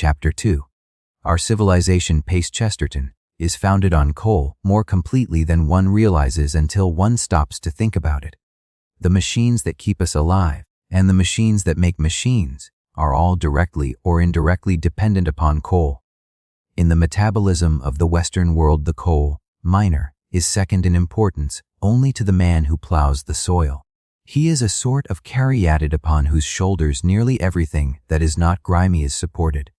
Chapter 2. Our civilization, Pace Chesterton, is founded on coal more completely than one realizes until one stops to think about it. The machines that keep us alive and the machines that make machines are all directly or indirectly dependent upon coal. In the metabolism of the Western world, the coal miner is second in importance only to the man who plows the soil. He is a sort of caryatid upon whose shoulders nearly everything that is not grimy is supported.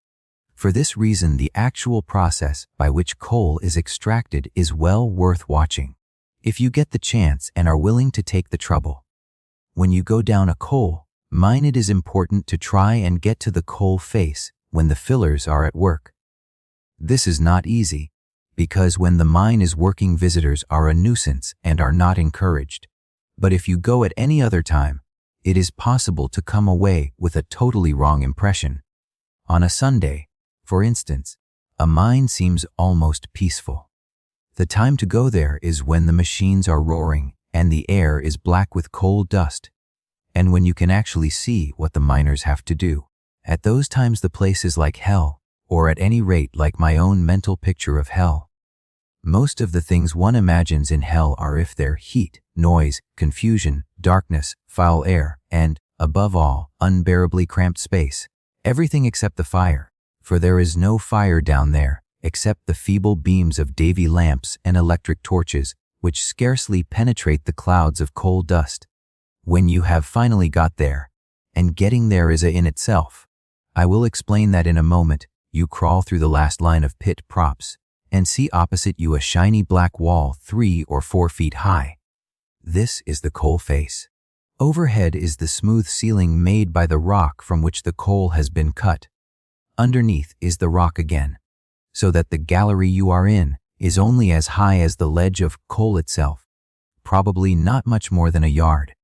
For this reason, the actual process by which coal is extracted is well worth watching, if you get the chance and are willing to take the trouble. When you go down a coal mine, it is important to try and get to the coal face when the fillers are at work. This is not easy, because when the mine is working, visitors are a nuisance and are not encouraged. But if you go at any other time, it is possible to come away with a totally wrong impression. On a Sunday, for instance, a mine seems almost peaceful. The time to go there is when the machines are roaring and the air is black with coal dust, and when you can actually see what the miners have to do. At those times the place is like hell, or at any rate like my own mental picture of hell. Most of the things one imagines in hell are if they're heat, noise, confusion, darkness, foul air, and, above all, unbearably cramped space. Everything except the fire, for there is no fire down there, except the feeble beams of Davy lamps and electric torches, which scarcely penetrate the clouds of coal dust. When you have finally got there, and getting there is in itself, I will explain that in a moment, you crawl through the last line of pit props, and see opposite you a shiny black wall 3 or 4 feet high. This is the coal face. Overhead is the smooth ceiling made by the rock from which the coal has been cut. Underneath is the rock again, so that the gallery you are in is only as high as the ledge of coal itself, probably not much more than a yard.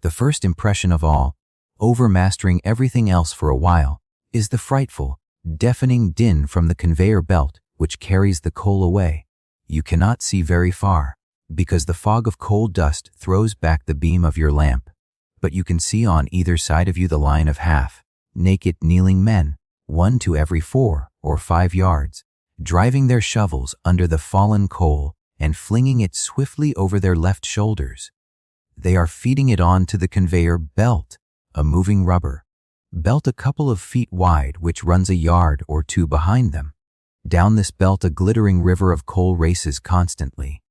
The first impression of all, overmastering everything else for a while, is the frightful, deafening din from the conveyor belt which carries the coal away. You cannot see very far, because the fog of coal dust throws back the beam of your lamp, but you can see on either side of you the line of half-naked kneeling men, 1 to every 4 or 5 yards, driving their shovels under the fallen coal and flinging it swiftly over their left shoulders. They are feeding it on to the conveyor belt, a moving rubber belt a couple of feet wide which runs a yard or 2 behind them. Down this belt a glittering river of coal races constantly.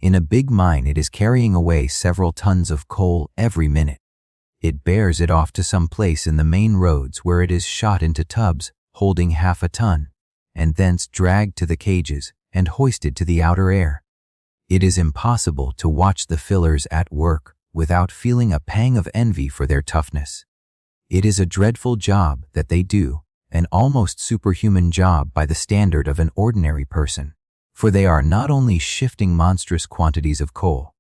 In a big mine it is carrying away several tons of coal every minute. It bears it off to some place in the main roads where it is shot into tubs holding half a ton, and thence dragged to the cages and hoisted to the outer air. It is impossible to watch the fillers at work without feeling a pang of envy for their toughness. It is a dreadful job that they do, an almost superhuman job by the standard of an ordinary person, for they are not only shifting monstrous quantities of coal,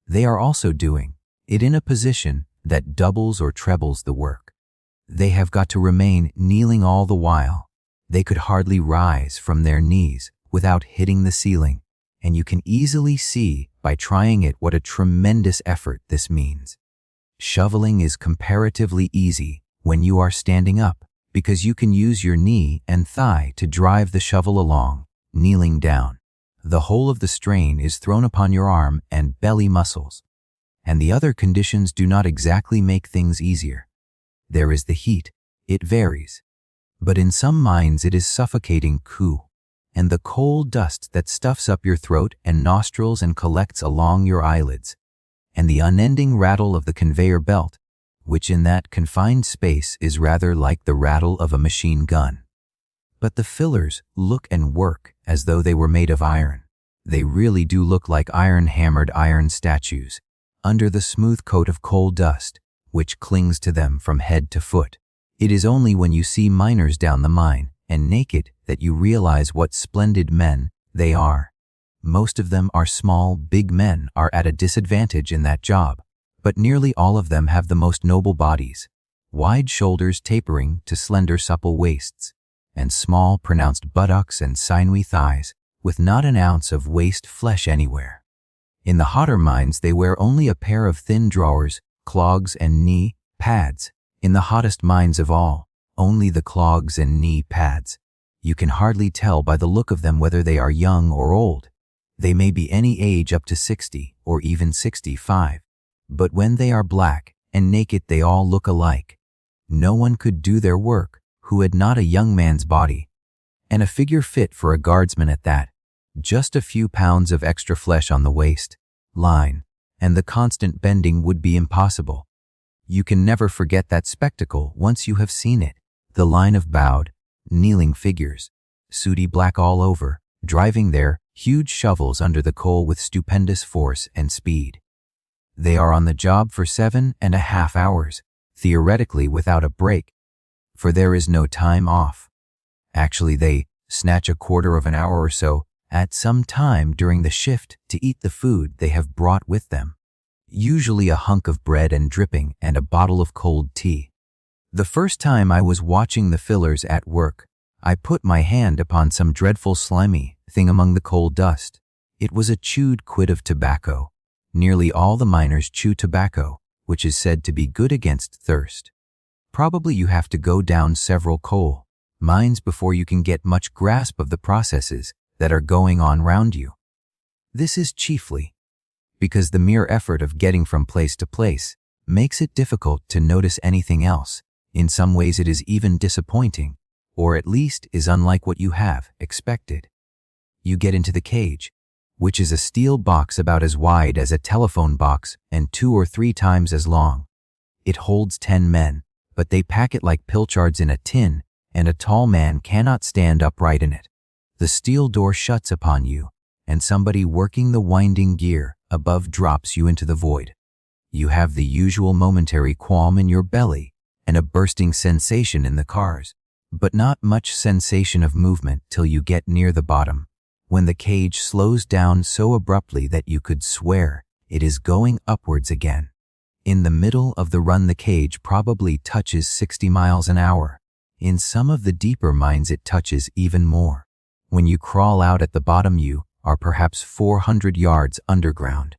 they are also doing it in a position that doubles or trebles the work. They have got to remain kneeling all the while. They could hardly rise from their knees without hitting the ceiling, and you can easily see by trying it what a tremendous effort this means. Shoveling is comparatively easy when you are standing up, because you can use your knee and thigh to drive the shovel along, kneeling down. The whole of the strain is thrown upon your arm and belly muscles, and the other conditions do not exactly make things easier. There is the heat, it varies, but in some mines it is suffocating and the coal dust that stuffs up your throat and nostrils and collects along your eyelids, and the unending rattle of the conveyor belt, which in that confined space is rather like the rattle of a machine gun. But the fillers look and work as though they were made of iron. They really do look like iron-hammered iron statues, under the smooth coat of coal dust, which clings to them from head to foot. It is only when you see miners down the mine and naked that you realize what splendid men they are. Most of them are small, big men are at a disadvantage in that job, but nearly all of them have the most noble bodies, wide shoulders tapering to slender supple waists, and small pronounced buttocks and sinewy thighs, with not an ounce of waist flesh anywhere. In the hotter mines they wear only a pair of thin drawers, clogs and knee pads. In the hottest mines of all, only the clogs and knee pads. You can hardly tell by the look of them whether they are young or old. They may be any age up to 60 or even 65. But when they are black and naked, they all look alike. No one could do their work who had not a young man's body, and a figure fit for a guardsman at that. Just a few pounds of extra flesh on the waist line, and the constant bending would be impossible. You can never forget that spectacle once you have seen it. The line of bowed, kneeling figures, sooty black all over, driving their huge shovels under the coal with stupendous force and speed. They are on the job for 7.5 hours, theoretically without a break, for there is no time off. Actually, they snatch a quarter of an hour or so at some time during the shift to eat the food they have brought with them, usually a hunk of bread and dripping and a bottle of cold tea. The first time I was watching the fillers at work, I put my hand upon some dreadful slimy thing among the coal dust. It was a chewed quid of tobacco. Nearly all the miners chew tobacco, which is said to be good against thirst. Probably you have to go down several coal mines before you can get much grasp of the processes that are going on round you. This is chiefly because the mere effort of getting from place to place makes it difficult to notice anything else. In some ways it is even disappointing, or at least is unlike what you have expected. You get into the cage, which is a steel box about as wide as a telephone box and 2 or 3 times as long. It holds 10 men, but they pack it like pilchards in a tin, and a tall man cannot stand upright in it. The steel door shuts upon you, and somebody working the winding gear above drops you into the void. You have the usual momentary qualm in your belly and a bursting sensation in the cars, but not much sensation of movement till you get near the bottom, when the cage slows down so abruptly that you could swear it is going upwards again. In the middle of the run, the cage probably touches 60 miles an hour. In some of the deeper mines it touches even more. When you crawl out at the bottom, you are perhaps 400 yards underground.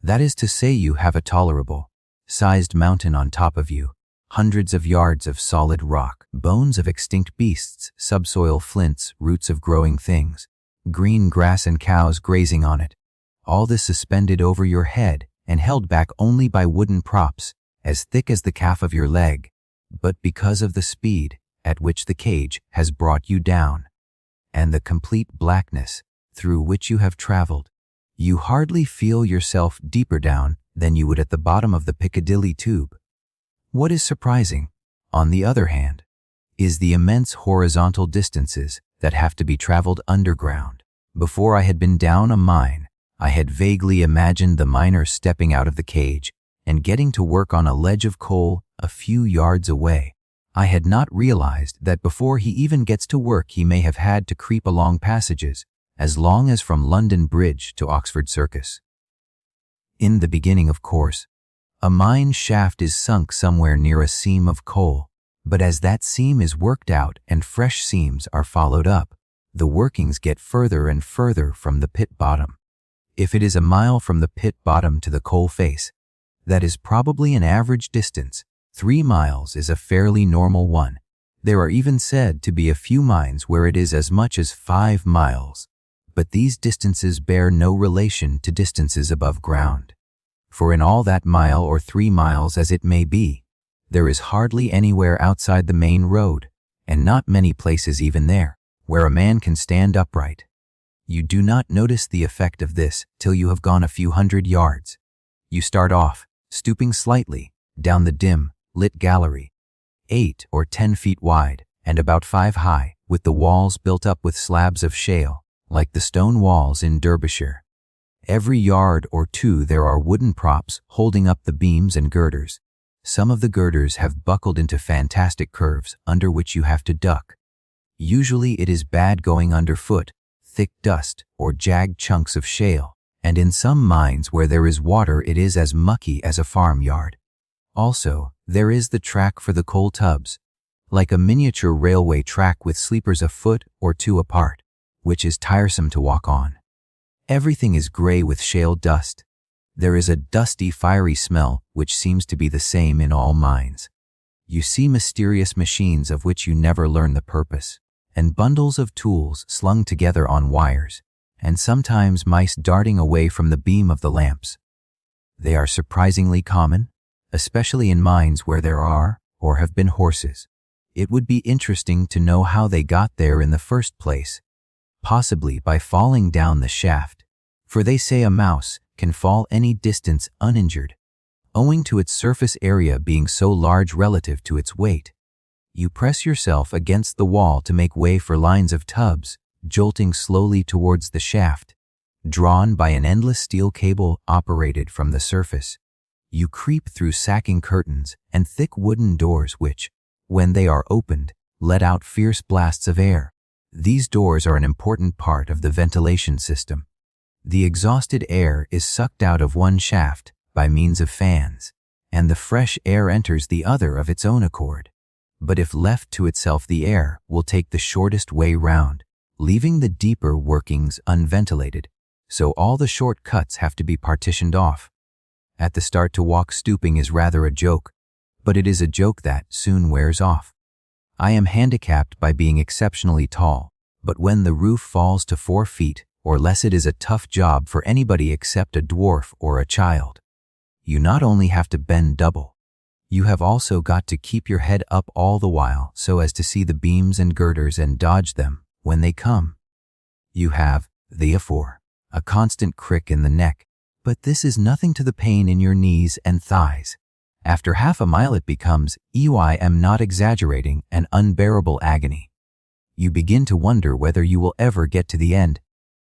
That is to say, you have a tolerable sized mountain on top of you, hundreds of yards of solid rock, bones of extinct beasts, subsoil flints, roots of growing things, green grass and cows grazing on it, all this suspended over your head and held back only by wooden props as thick as the calf of your leg. But because of the speed at which the cage has brought you down, and the complete blackness through which you have traveled, you hardly feel yourself deeper down than you would at the bottom of the Piccadilly tube. What is surprising, on the other hand, is the immense horizontal distances that have to be traveled underground. Before I had been down a mine, I had vaguely imagined the miner stepping out of the cage and getting to work on a ledge of coal a few yards away. I had not realized that before he even gets to work he may have had to creep along passages as long as from London Bridge to Oxford Circus. In the beginning, of course, a mine shaft is sunk somewhere near a seam of coal, but as that seam is worked out and fresh seams are followed up, the workings get further and further from the pit bottom. If it is a mile from the pit bottom to the coal face, that is probably an average distance. 3 miles is a fairly normal one. There are even said to be a few mines where it is as much as 5 miles, but these distances bear no relation to distances above ground. For in all that mile or 3 miles as it may be, there is hardly anywhere outside the main road, and not many places even there, where a man can stand upright. You do not notice the effect of this till you have gone a few hundred yards. You start off, stooping slightly, down the dim, lit gallery, 8 or 10 feet wide and about 5 high, with the walls built up with slabs of shale, like the stone walls in Derbyshire. Every yard or 2 there are wooden props holding up the beams and girders. Some of the girders have buckled into fantastic curves under which you have to duck. Usually it is bad going underfoot, thick dust or jagged chunks of shale, and in some mines where there is water it is as mucky as a farmyard. Also, there is the track for the coal tubs, like a miniature railway track with sleepers a foot or 2 apart, which is tiresome to walk on. Everything is gray with shale dust. There is a dusty, fiery smell which seems to be the same in all mines. You see mysterious machines of which you never learn the purpose, and bundles of tools slung together on wires, and sometimes mice darting away from the beam of the lamps. They are surprisingly common, especially in mines where there are or have been horses. It would be interesting to know how they got there in the first place, possibly by falling down the shaft, for they say a mouse can fall any distance uninjured, owing to its surface area being so large relative to its weight. You press yourself against the wall to make way for lines of tubs, jolting slowly towards the shaft, drawn by an endless steel cable operated from the surface. You creep through sacking curtains and thick wooden doors which, when they are opened, let out fierce blasts of air. These doors are an important part of the ventilation system. The exhausted air is sucked out of one shaft by means of fans, and the fresh air enters the other of its own accord. But if left to itself, the air will take the shortest way round, leaving the deeper workings unventilated, so all the short cuts have to be partitioned off. At the start, to walk stooping is rather a joke, but it is a joke that soon wears off. I am handicapped by being exceptionally tall, but when the roof falls to 4 feet or less, it is a tough job for anybody except a dwarf or a child. You not only have to bend double, you have also got to keep your head up all the while so as to see the beams and girders and dodge them when they come. You have, therefore, a constant crick in the neck, but this is nothing to the pain in your knees and thighs. After half a mile it becomes, I am not exaggerating, an unbearable agony. You begin to wonder whether you will ever get to the end.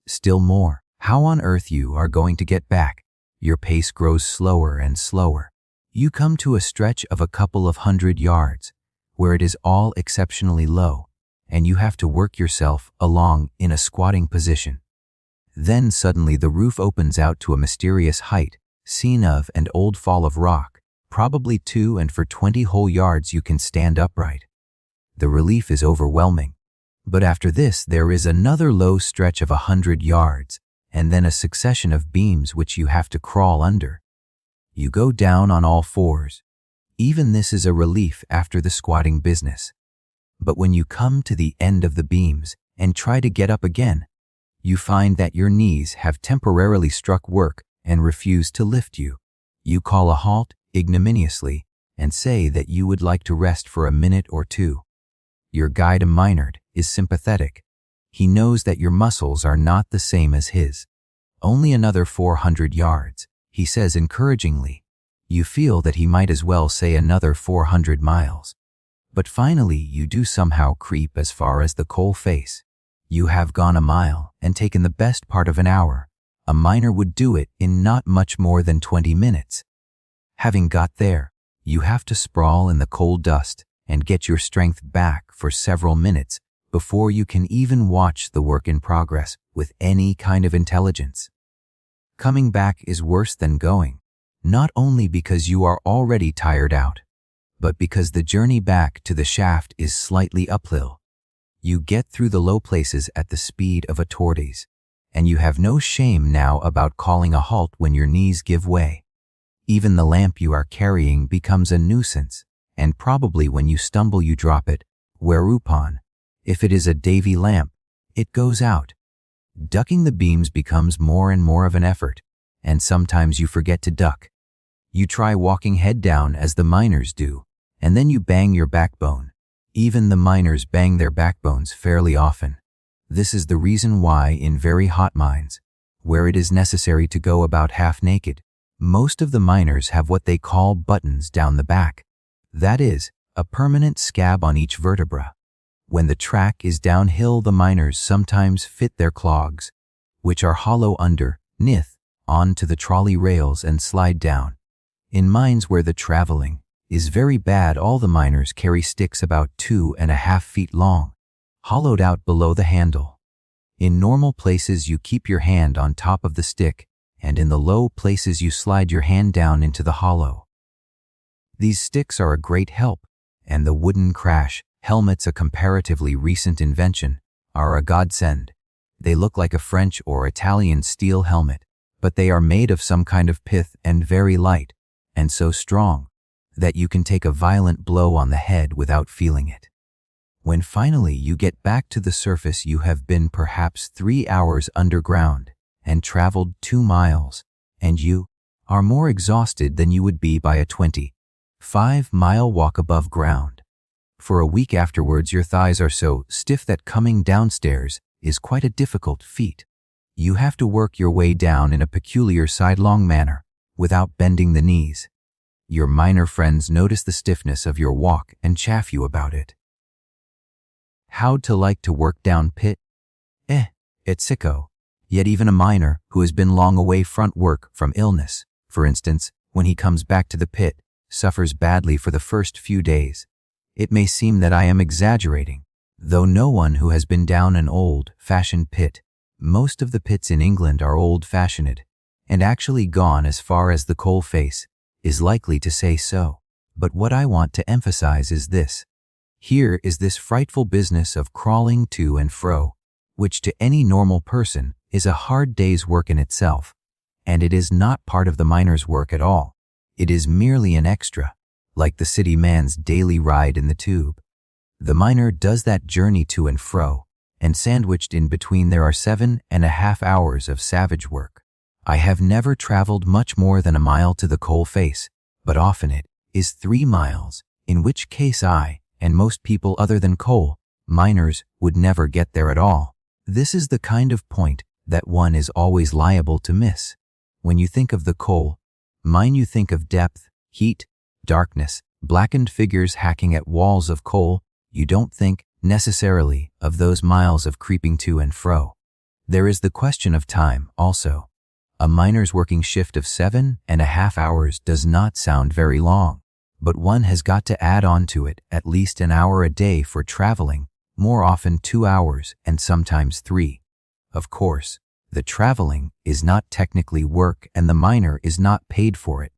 Still more, how on earth you are going to get back. Your pace grows slower and slower. You come to a stretch of a couple of 100 yards, where it is all exceptionally low, and you have to work yourself along in a squatting position. Then suddenly the roof opens out to a mysterious height, scene of an old fall of rock, probably 2, and for 20 whole yards you can stand upright. The relief is overwhelming. But after this there is another low stretch of 100 yards, and then a succession of beams which you have to crawl under. You go down on all fours. Even this is a relief after the squatting business. But when you come to the end of the beams and try to get up again, you find that your knees have temporarily struck work and refuse to lift you. You call a halt ignominiously and say that you would like to rest for a minute or two. Your guide, a Maynard, is sympathetic. He knows that your muscles are not the same as his. Only another 400 yards, he says encouragingly. You feel that he might as well say another 400 miles. But finally you do somehow creep as far as the coal face. You have gone a mile and taken the best part of an hour. A miner would do it in not much more than 20 minutes. Having got there, you have to sprawl in the coal dust and get your strength back for several minutes before you can even watch the work in progress with any kind of intelligence. Coming back is worse than going, not only because you are already tired out, but because the journey back to the shaft is slightly uphill. You get through the low places at the speed of a tortoise, and you have no shame now about calling a halt when your knees give way. Even the lamp you are carrying becomes a nuisance, and probably when you stumble you drop it, whereupon, if it is a Davy lamp, it goes out. Ducking the beams becomes more and more of an effort, and sometimes you forget to duck. You try walking head down as the miners do, and then you bang your backbone. Even the miners bang their backbones fairly often. This is the reason why in very hot mines, where it is necessary to go about half naked, most of the miners have what they call buttons down the back. That is, a permanent scab on each vertebra. When the track is downhill, the miners sometimes fit their clogs, which are hollow underneath, onto the trolley rails and slide down. In mines where the traveling is very bad, all the miners carry sticks about 2.5 feet long, hollowed out below the handle. In normal places you keep your hand on top of the stick, and in the low places you slide your hand down into the hollow. These sticks are a great help, and the wooden crash helmets, a comparatively recent invention, are a godsend. They look like a French or Italian steel helmet, but they are made of some kind of pith and very light, and so strong, that you can take a violent blow on the head without feeling it. When finally you get back to the surface, you have been perhaps 3 hours underground and traveled 2 miles, and you are more exhausted than you would be by a 25-mile walk above ground. For a week afterwards, your thighs are so stiff that coming downstairs is quite a difficult feat. You have to work your way down in a peculiar sidelong manner without bending the knees. Your miner friends notice the stiffness of your walk and chaff you about it. How'd to like to work down pit? It's sicko. Yet even a miner who has been long away front work from illness, for instance, when he comes back to the pit, suffers badly for the first few days. It may seem that I am exaggerating, though no one who has been down an old-fashioned pit, most of the pits in England are old-fashioned, and actually gone as far as the coal face, is likely to say so. But what I want to emphasize is this. Here is this frightful business of crawling to and fro, which to any normal person is a hard day's work in itself, and it is not part of the miner's work at all. It is merely an extra, like the city man's daily ride in the tube. The miner does that journey to and fro, and sandwiched in between there are 7.5 hours of savage work. I have never traveled much more than a mile to the coal face, but often it is 3 miles, in which case I, and most people other than coal miners, would never get there at all. This is the kind of point that one is always liable to miss. When you think of the coal mine, you think of depth, heat, darkness, blackened figures hacking at walls of coal. You don't think, necessarily, of those miles of creeping to and fro. There is the question of time, also. A miner's working shift of 7.5 hours does not sound very long, but one has got to add on to it at least an hour a day for traveling, more often 2 hours and sometimes 3. Of course, the traveling is not technically work and the miner is not paid for it,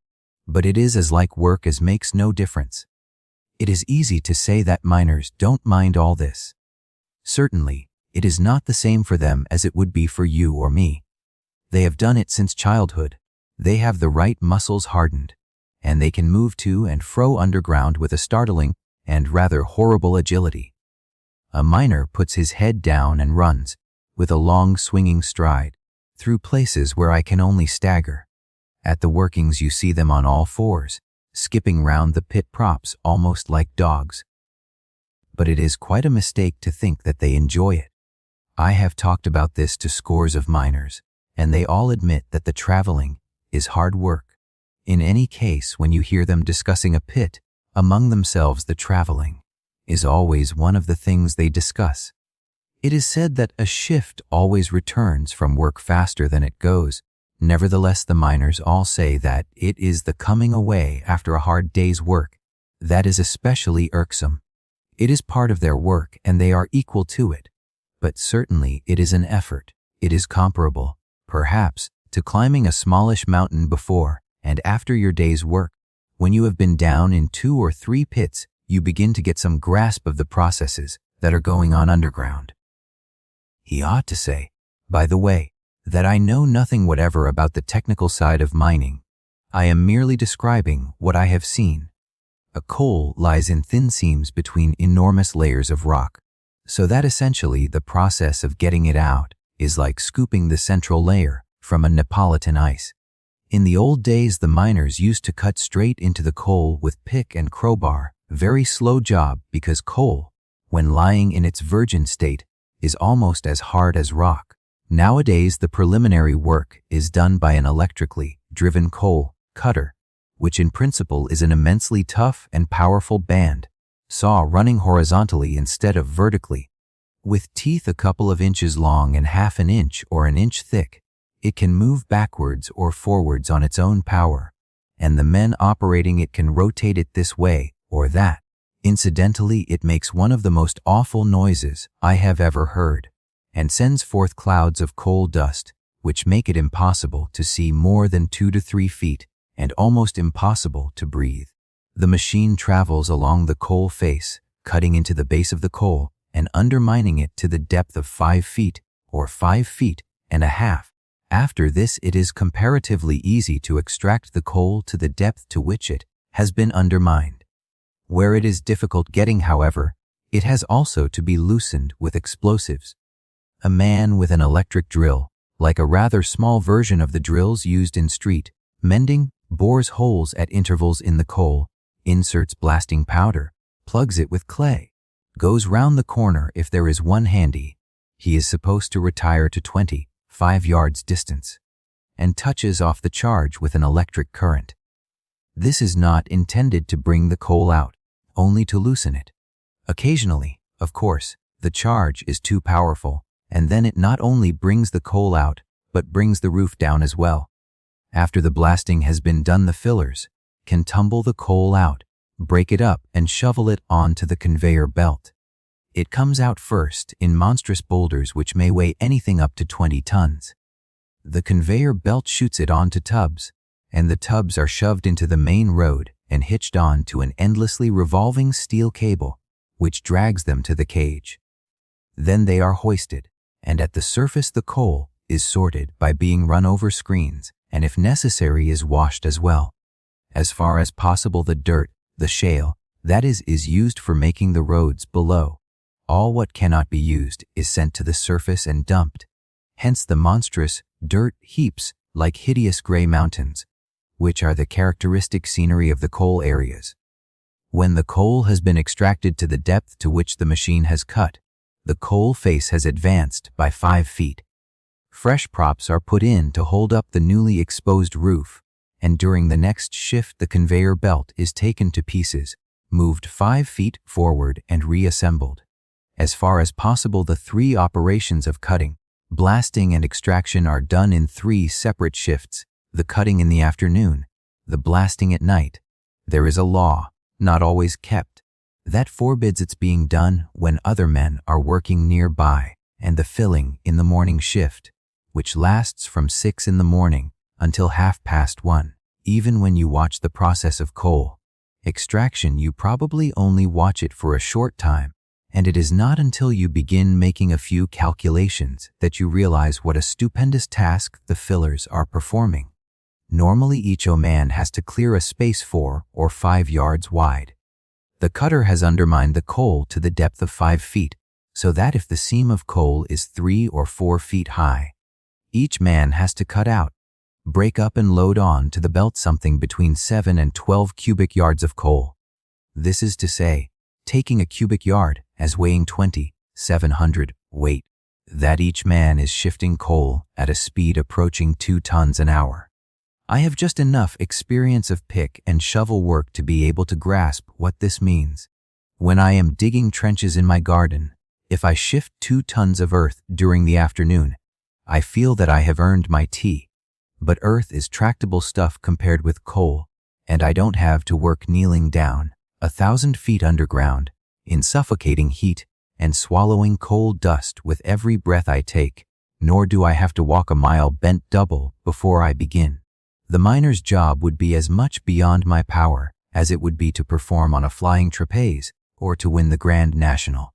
but it is as like work as makes no difference. It is easy to say that miners don't mind all this. Certainly, it is not the same for them as it would be for you or me. They have done it since childhood. They have the right muscles hardened, and they can move to and fro underground with a startling and rather horrible agility. A miner puts his head down and runs, with a long swinging stride, through places where I can only stagger. At the workings you see them on all fours, skipping round the pit props almost like dogs. But it is quite a mistake to think that they enjoy it. I have talked about this to scores of miners, and they all admit that the traveling is hard work. In any case, when you hear them discussing a pit among themselves, the traveling is always one of the things they discuss. It is said that a shift always returns from work faster than it goes. Nevertheless, the miners all say that it is the coming away after a hard day's work that is especially irksome. It is part of their work and they are equal to it. But certainly it is an effort. It is comparable, perhaps, to climbing a smallish mountain before and after your day's work. When you have been down in 2 or 3 pits, you begin to get some grasp of the processes that are going on underground. He ought to say, by the way, that I know nothing whatever about the technical side of mining. I am merely describing what I have seen. A coal lies in thin seams between enormous layers of rock, so that essentially the process of getting it out is like scooping the central layer from a Neapolitan ice. In the old days, the miners used to cut straight into the coal with pick and crowbar, very slow job because coal, when lying in its virgin state, is almost as hard as rock. Nowadays, the preliminary work is done by an electrically driven coal cutter, which in principle is an immensely tough and powerful band saw running horizontally instead of vertically. With teeth a couple of inches long and half an inch or an inch thick, it can move backwards or forwards on its own power, and the men operating it can rotate it this way or that. Incidentally, it makes one of the most awful noises I have ever heard, and sends forth clouds of coal dust, which make it impossible to see more than 2 to 3 feet, and almost impossible to breathe. The machine travels along the coal face, cutting into the base of the coal and undermining it to the depth of 5 feet or 5.5 feet. After this, it is comparatively easy to extract the coal to the depth to which it has been undermined. Where it is difficult getting, however, it has also to be loosened with explosives. A man with an electric drill, like a rather small version of the drills used in street mending, bores holes at intervals in the coal, inserts blasting powder, plugs it with clay, goes round the corner if there is one handy. He is supposed to retire to 25 yards distance, and touches off the charge with an electric current. This is not intended to bring the coal out, only to loosen it. Occasionally, of course, the charge is too powerful, and then it not only brings the coal out, but brings the roof down as well. After the blasting has been done, the fillers can tumble the coal out, break it up, and shovel it onto the conveyor belt. It comes out first in monstrous boulders which may weigh anything up to 20 tons. The conveyor belt shoots it onto tubs, and the tubs are shoved into the main road and hitched on to an endlessly revolving steel cable, which drags them to the cage. Then they are hoisted, and at the surface the coal is sorted by being run over screens, and if necessary is washed as well. As far as possible, the dirt, the shale, that is used for making the roads below. All what cannot be used is sent to the surface and dumped. Hence the monstrous dirt heaps like hideous gray mountains, which are the characteristic scenery of the coal areas. When the coal has been extracted to the depth to which the machine has cut, the coal face has advanced by 5 feet. Fresh props are put in to hold up the newly exposed roof, and during the next shift the conveyor belt is taken to pieces, moved 5 feet forward and reassembled. As far as possible, the 3 operations of cutting, blasting, and extraction are done in 3 separate shifts, the cutting in the afternoon, the blasting at night. There is a law, not always kept, that forbids its being done when other men are working nearby, and the filling in the morning shift, which lasts from 6 in the morning until 1:30. Even when you watch the process of coal extraction, you probably only watch it for a short time, and it is not until you begin making a few calculations that you realize what a stupendous task the fillers are performing. Normally each man has to clear a space 4 or 5 yards wide. The cutter has undermined the coal to the depth of 5 feet, so that if the seam of coal is 3 or 4 feet high, each man has to cut out, break up, and load on to the belt something between 7 and 12 cubic yards of coal. This is to say, taking a cubic yard as weighing 2,700 weight, that each man is shifting coal at a speed approaching 2 tons an hour. I have just enough experience of pick and shovel work to be able to grasp what this means. When I am digging trenches in my garden, if I shift 2 tons of earth during the afternoon, I feel that I have earned my tea. But earth is tractable stuff compared with coal, and I don't have to work kneeling down 1,000 feet underground in suffocating heat and swallowing coal dust with every breath I take, nor do I have to walk a mile bent double before I begin. The miner's job would be as much beyond my power as it would be to perform on a flying trapeze or to win the Grand National.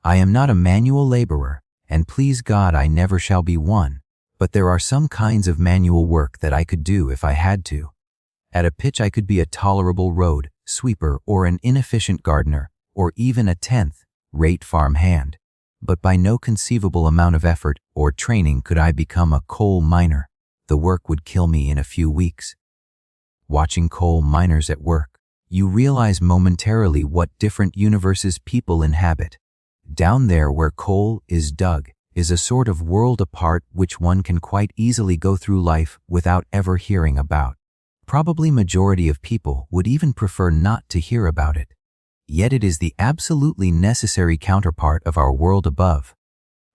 I am not a manual laborer, and please God I never shall be one, but there are some kinds of manual work that I could do if I had to. At a pitch I could be a tolerable road sweeper or an inefficient gardener or even a 10th-rate farm hand, but by no conceivable amount of effort or training could I become a coal miner. The work would kill me in a few weeks. Watching coal miners at work, you realize momentarily what different universes people inhabit. Down there where coal is dug is a sort of world apart which one can quite easily go through life without ever hearing about. Probably majority of people would even prefer not to hear about it. Yet it is the absolutely necessary counterpart of our world above.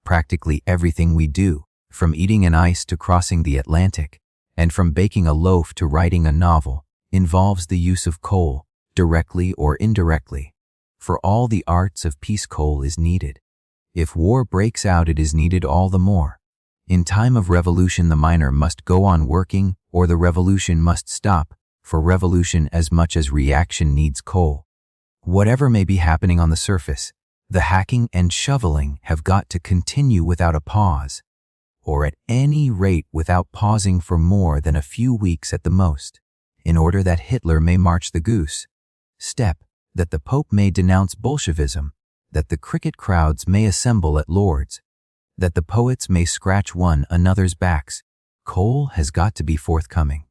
Practically everything we do, from eating an ice to crossing the Atlantic, and from baking a loaf to writing a novel, involves the use of coal, directly or indirectly. For all the arts of peace coal is needed. If war breaks out, it is needed all the more. In time of revolution, the miner must go on working, or the revolution must stop, for revolution as much as reaction needs coal. Whatever may be happening on the surface, the hacking and shoveling have got to continue without a pause, or at any rate without pausing for more than a few weeks at the most. in order that Hitler may march the goose. Step, that the Pope may denounce Bolshevism, that the cricket crowds may assemble at Lord's, that the poets may scratch one another's backs. Coal has got to be forthcoming.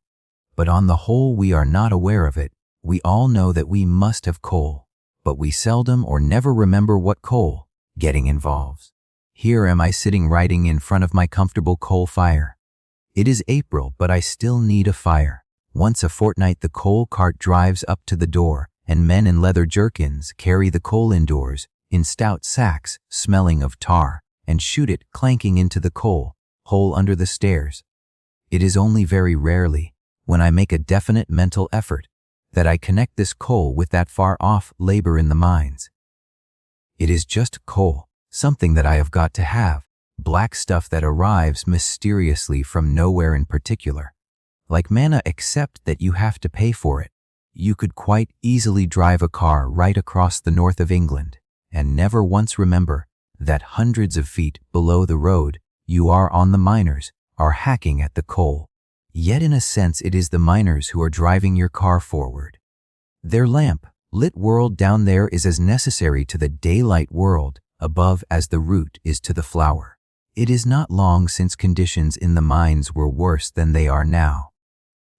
But on the whole we are not aware of it. We all know that we must have coal, but we seldom or never remember what coal getting involves. Here am I sitting writing in front of my comfortable coal fire. It is April, but I still need a fire. Once a fortnight the coal cart drives up to the door, and men in leather jerkins carry the coal indoors, in stout sacks smelling of tar, and shoot it clanking into the coal hole under the stairs. It is only very rarely, when I make a definite mental effort, that I connect this coal with that far-off labor in the mines. It is just coal, something that I have got to have, black stuff that arrives mysteriously from nowhere in particular. Like manna, except that you have to pay for it. You could quite easily drive a car right across the north of England and never once remember that hundreds of feet below the road you are on the miners are hacking at the coal. Yet in a sense it is the miners who are driving your car forward. Their lamp-lit world down there is as necessary to the daylight world above as the root is to the flower. It is not long since conditions in the mines were worse than they are now.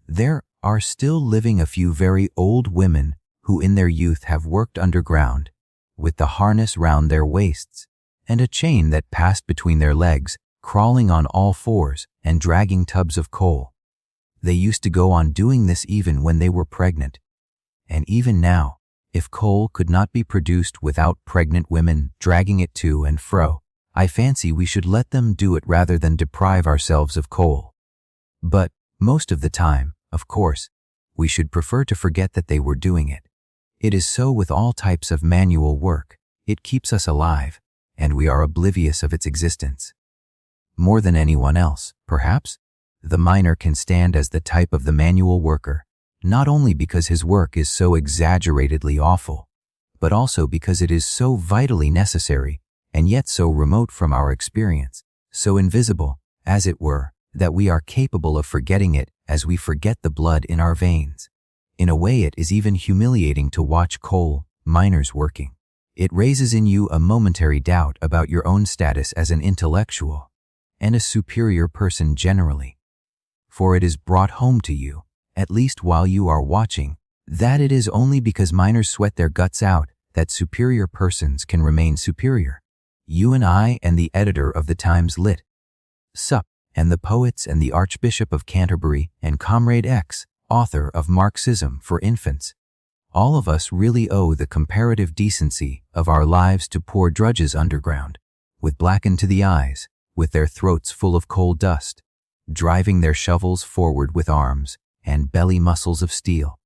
There are still living a few very old women who in their youth have worked underground, with the harness round their waists, and a chain that passed between their legs, crawling on all fours and dragging tubs of coal. They used to go on doing this even when they were pregnant. And even now, if coal could not be produced without pregnant women dragging it to and fro, I fancy we should let them do it rather than deprive ourselves of coal. But most of the time, of course, we should prefer to forget that they were doing it. It is so with all types of manual work. It keeps us alive, and we are oblivious of its existence. More than anyone else, perhaps, the miner can stand as the type of the manual worker, not only because his work is so exaggeratedly awful, but also because it is so vitally necessary and yet so remote from our experience, so invisible, as it were, that we are capable of forgetting it as we forget the blood in our veins. In a way it is even humiliating to watch coal miners working. It raises in you a momentary doubt about your own status as an intellectual and a superior person generally. For it is brought home to you, at least while you are watching, that it is only because miners sweat their guts out that superior persons can remain superior. You and I and the editor of the Times Lit. Sup, and the poets and the Archbishop of Canterbury and Comrade X, author of Marxism for Infants. All of us really owe the comparative decency of our lives to poor drudges underground, with blackened to the eyes, with their throats full of coal dust, driving their shovels forward with arms and belly muscles of steel.